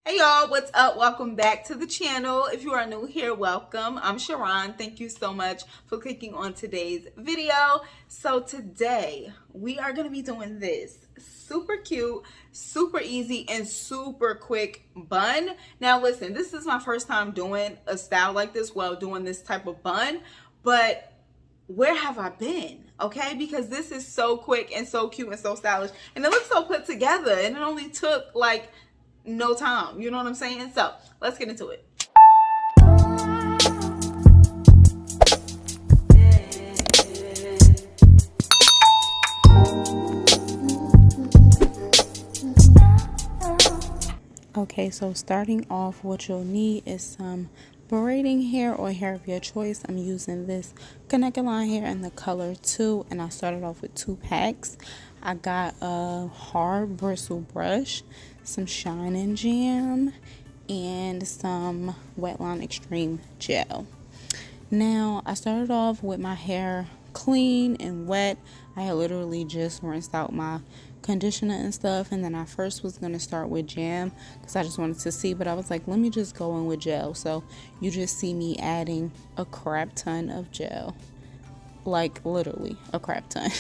Hey y'all, what's up? Welcome back to the channel. If you are new here, welcome. I'm Sharron. Thank you so much for clicking on today's video. So today we are going to be doing this super cute, super easy, and super quick bun. Now listen, this is my first time doing a style like this, doing this type of bun, but where have I been? Okay, because this is so quick and so cute and so stylish, and it looks so put together, and it only took like no time, you know what I'm saying? So let's get into it. Okay, so starting off, what you'll need is some braiding hair or hair of your choice. I'm using this connector line hair in the color 2, and I started off with 2 packs. I got a hard bristle brush, some Shine and Jam, and some Wetline Extreme gel. Now, I started off with my hair clean and wet. I had literally just rinsed out my conditioner and stuff, and then I first was going to start with jam because I just wanted to see, but I was like, let me just go in with gel. So you just see me adding a crap ton of gel, like literally a crap ton.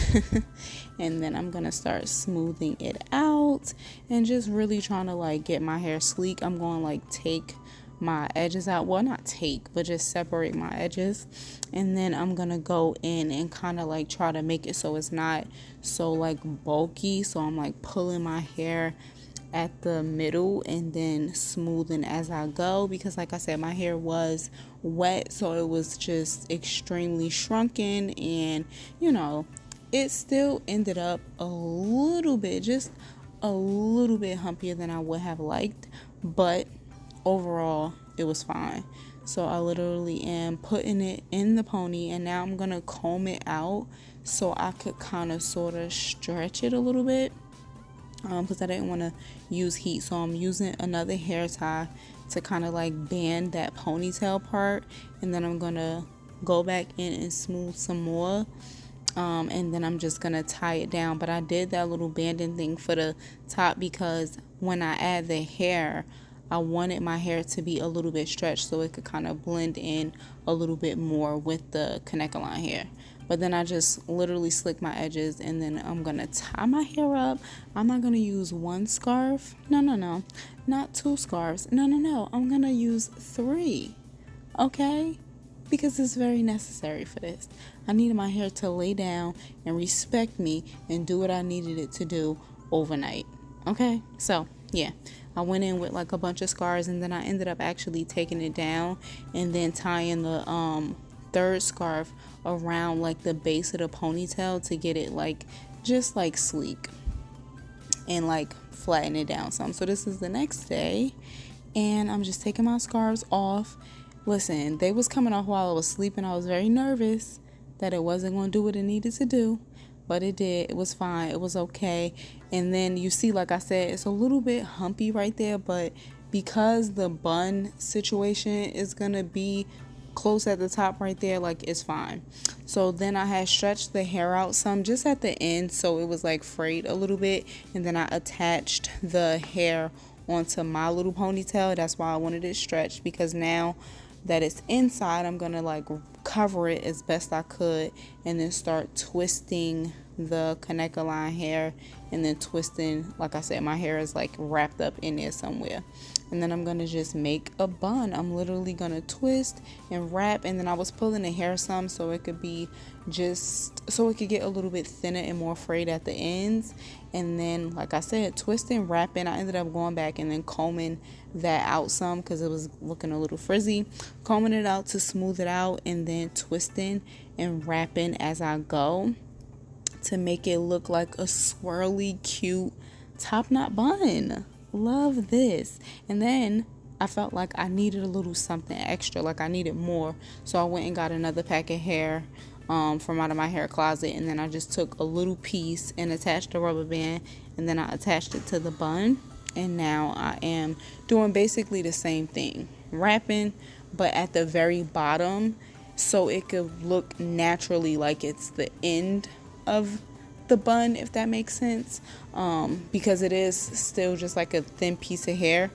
And then I'm gonna start smoothing it out and just really trying to like get my hair sleek. I'm going to like take my edges out, well, not take, but just separate my edges, and then I'm gonna go in and kind of like try to make it so it's not so like bulky. So I'm like pulling my hair at the middle and then smoothing as I go, because like I said, my hair was wet, so it was just extremely shrunken, and you know, it still ended up a little bit, just a little bit humpier than I would have liked, but overall it was fine. So I literally am putting it in the pony, and now I'm gonna comb it out so I could kind of sort of stretch it a little bit, because I didn't want to use heat. So I'm using another hair tie to kind of like band that ponytail part, and then I'm gonna go back in and smooth some more, and then I'm just gonna tie it down. But I did that little banding thing for the top because when I add the hair, I wanted my hair to be a little bit stretched so it could kind of blend in a little bit more with the connector line hair. But then I just literally slick my edges, and then I'm gonna tie my hair up. I'm not gonna use 1 scarf. No, not 2 scarves. No. I'm gonna use 3. Okay? Because it's very necessary for this. I needed my hair to lay down and respect me and do what I needed it to do overnight. Okay? So, yeah. I went in with like a bunch of scarves, and then I ended up actually taking it down and then tying the 3rd scarf around like the base of the ponytail to get it like just like sleek and like flatten it down some. So this is the next day, and I'm just taking my scarves off. Listen, they was coming off while I was sleeping. I was very nervous that it wasn't going to do what it needed to do, but it did. It was fine. It was okay. And then you see, like I said, it's a little bit humpy right there, but because the bun situation is going to be close at the top right there, like it's fine. So then I had stretched the hair out some just at the end, so it was like frayed a little bit, and then I attached the hair onto my little ponytail. That's why I wanted it stretched, because now that it's inside, I'm gonna like cover it as best I could and then start twisting the connector line hair, and then twisting, like I said, my hair is like wrapped up in there somewhere, and then I'm gonna just make a bun. I'm literally gonna twist and wrap, and then I was pulling the hair some so it could be just so it could get a little bit thinner and more frayed at the ends, and then like I said, twisting, wrapping. I ended up going back and then combing that out some because it was looking a little frizzy, combing it out to smooth it out, and then twisting and wrapping as I go to make it look like a swirly, cute top knot bun. Love this. And then I felt like I needed a little something extra, like I needed more, so I went and got another pack of hair from out of my hair closet, and then I just took a little piece and attached a rubber band, and then I attached it to the bun, and now I am doing basically the same thing, wrapping, but at the very bottom so it could look naturally like it's the end of the bun, if that makes sense, because it is still just like a thin piece of hair,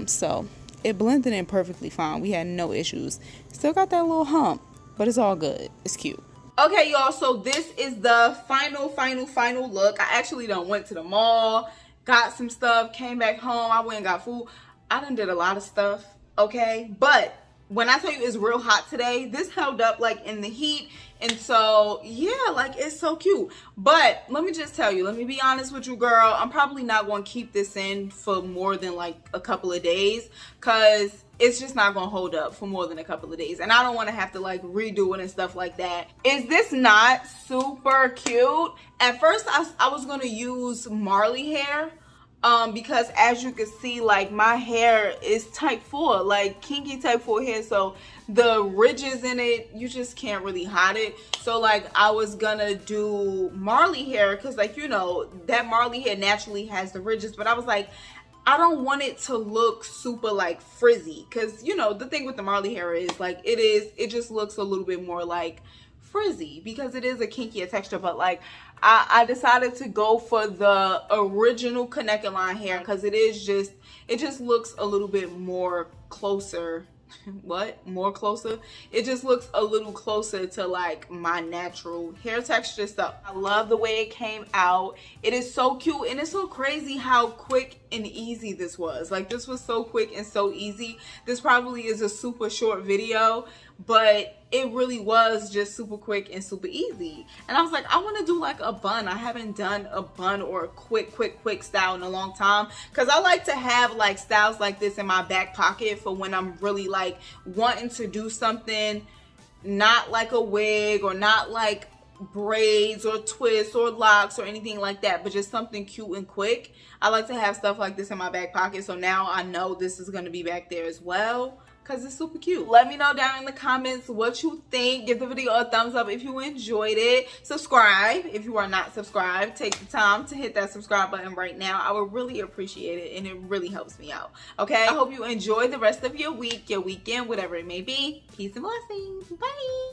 So it blended in perfectly fine. We had no issues. Still got that little hump, but it's all good. It's cute. Okay, y'all, so this is the final look. I actually done went to the mall, got some stuff, came back home. I went and got food. I done did a lot of stuff, okay? But when I tell you it's real hot today, this held up like in the heat. And so, yeah, like it's so cute. But let me just tell you, let me be honest with you, girl. I'm probably not going to keep this in for more than like a couple of days because it's just not going to hold up for more than a couple of days. And I don't want to have to like redo it and stuff like that. Is this not super cute? At first, I was going to use Marley hair. Because as you can see, like my hair is type 4, like kinky type 4 hair, so the ridges in it, you just can't really hide it. So like I was gonna do Marley hair because, like, you know, that Marley hair naturally has the ridges, but I was like, I don't want it to look super like frizzy because, you know, the thing with the Marley hair is like it just looks a little bit more like frizzy because it is a kinkier texture. But like I decided to go for the original connector line hair because it just looks a little bit more closer. More closer? It just looks a little closer to like my natural hair texture. So I love the way it came out. It is so cute, and it's so crazy how quick and easy this was. Like this was so quick and so easy. This probably is a super short video, but it really was just super quick and super easy. And I was like, I want to do like a bun. I haven't done a bun or a quick style in a long time because I like to have like styles like this in my back pocket for when I'm really like wanting to do something not like a wig or not like braids or twists or locks or anything like that, but just something cute and quick. I like to have stuff like this in my back pocket, so now I know this is going to be back there as well because it's super cute. Let me know down in the comments what you think. Give the video a thumbs up if you enjoyed it. Subscribe if you are not subscribed. Take the time to hit that subscribe button right now. I would really appreciate it, and it really helps me out. Okay, I hope you enjoy the rest of your week, your weekend, whatever it may be. Peace and blessings. Bye.